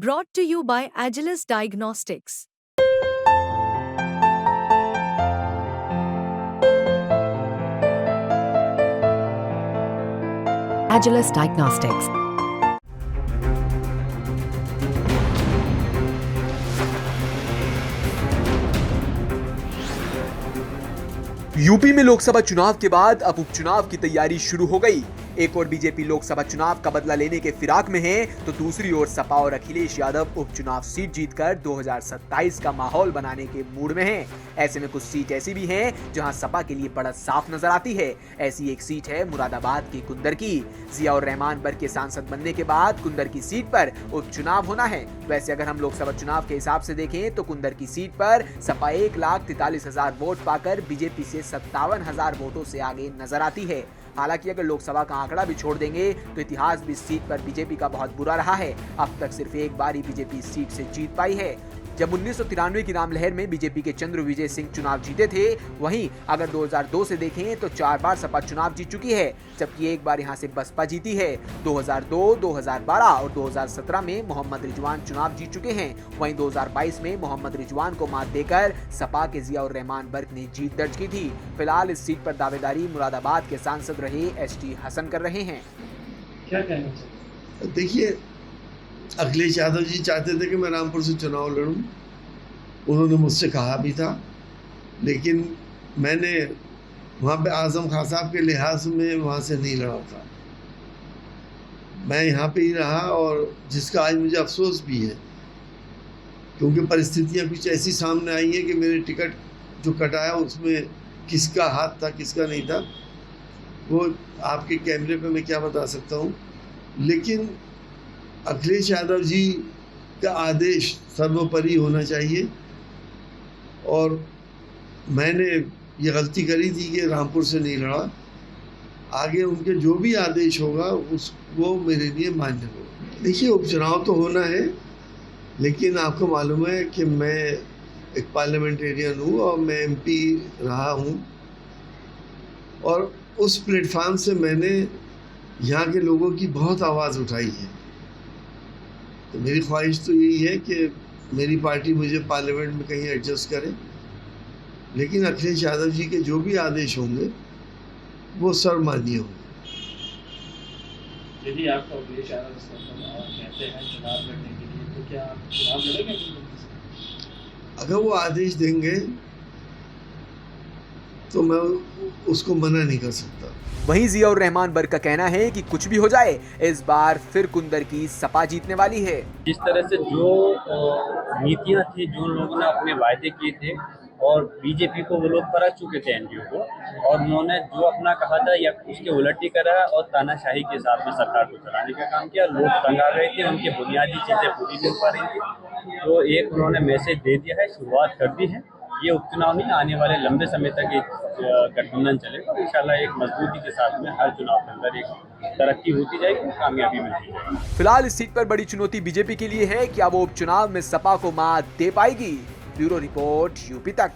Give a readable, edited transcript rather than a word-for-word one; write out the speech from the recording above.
Brought to you by Agilus Diagnostics. Agilus Diagnostics. UP में लोकसभा चुनाव के बाद अब उपचुनाव की तैयारी शुरू हो गई। एक और बीजेपी लोकसभा चुनाव का बदला लेने के फिराक में है, तो दूसरी ओर सपा और अखिलेश यादव उपचुनाव सीट जीतकर 2027 का माहौल बनाने के मूड में हैं। ऐसे में कुछ सीट ऐसी भी हैं जहां सपा के लिए बढ़त साफ नजर आती है। ऐसी एक सीट है मुरादाबाद की कुंदर की। जियाउर रहमान बर्क के सांसद बनने के बाद कुंदर की सीट पर उपचुनाव होना है। वैसे अगर हम लोकसभा चुनाव के हिसाब से देखें तो कुंदर की सीट पर सपा 1,43,000 वोट पाकर बीजेपी से 57,000 वोटों से आगे नजर आती है। हालांकि अगर लोकसभा का आंकड़ा भी छोड़ देंगे तो इतिहास भी इस सीट पर बीजेपी का बहुत बुरा रहा है। अब तक सिर्फ एक बार ही बीजेपी इस सीट से जीत पाई है, जब 1993 की राम लहर में बीजेपी के चंद्र विजय सिंह चुनाव जीते थे। वहीं अगर 2002 से देखें तो 4 बार सपा चुनाव जीत चुकी है, जबकि एक बार यहां से बसपा जीती है। 2002, 2012 और 2017 में मोहम्मद रिजवान चुनाव जीत चुके हैं। वहीं 2022 में मोहम्मद रिजवान को मात देकर सपा के जियाउर रहमान बर्क ने जीत दर्ज की थी। फिलहाल इस सीट पर दावेदारी मुरादाबाद के सांसद रहे एसटी हसन कर रहे हैं। क्या कहना चाहिए? देखिए, अखिलेश यादव जी चाहते थे कि मैं रामपुर से चुनाव लड़ूं। उन्होंने मुझसे कहा भी था, लेकिन मैंने वहाँ पे आज़म खान साहब के लिहाज में वहाँ से नहीं लड़ा था। मैं यहाँ पे ही रहा, और जिसका आज मुझे अफसोस भी है, क्योंकि परिस्थितियाँ कुछ ऐसी सामने आई हैं कि मेरे टिकट जो कटाया उसमें किसका हाथ था किसका नहीं था, वो आपके कैमरे पे मैं क्या बता सकता हूँ। लेकिन अखिलेश यादव जी का आदेश सर्वोपरि होना चाहिए, और मैंने ये गलती करी थी कि रामपुर से नहीं लड़ा। आगे उनके जो भी आदेश होगा वो मेरे लिए मान्य होगा। देखिए, उपचुनाव तो होना है, लेकिन आपको मालूम है कि मैं एक पार्लियामेंटेरियन हूँ और मैं एमपी रहा हूँ, और उस प्लेटफार्म से मैंने यहाँ के लोगों की बहुत आवाज़ उठाई है। तो मेरी ख्वाहिश तो यही है कि मेरी पार्टी मुझे पार्लियामेंट में कहीं एडजस्ट करे, लेकिन अखिलेश यादव जी के जो भी आदेश होंगे वो सर्वमान्य होंगे। यदि आपको अखिलेश यादव कहते हैं चुनाव लड़ने के लिए, तो क्या आप चुनाव लड़ेंगे? अगर वो आदेश देंगे तो मैं उसको मना नहीं कर सकता। वहीं जियाउर रहमान बर्क का कहना है कि कुछ भी हो जाए, इस बार फिर कुंदर की सपा जीतने वाली है। जिस तरह से जो नीतियां थी, जो लोगों ने अपने वायदे किए थे, और बीजेपी को वो लोग परख चुके थे एनडीओ को, और उन्होंने जो अपना कहा था या उसके उलट ही करा, और तानाशाही के साथ में सरकार को चलाने का काम किया। लोग तंग आ गए थे, उनकी बुनियादी चीजें पूरी नहीं हो पा रही थी। तो एक उन्होंने मैसेज दे दिया है, शुरुआत कर दी है। ये उपचुनाव नहीं, आने वाले लंबे समय तक एक गठबंधन चलेगा। इंशाल्लाह एक मजबूती के साथ में हर चुनाव के अंदर एक तरक्की होती जाएगी, कामयाबी मिलती जाएगी। फिलहाल इस सीट पर बड़ी चुनौती बीजेपी के लिए है, क्या वो उपचुनाव में सपा को मात दे पाएगी? ब्यूरो रिपोर्ट, यूपी तक।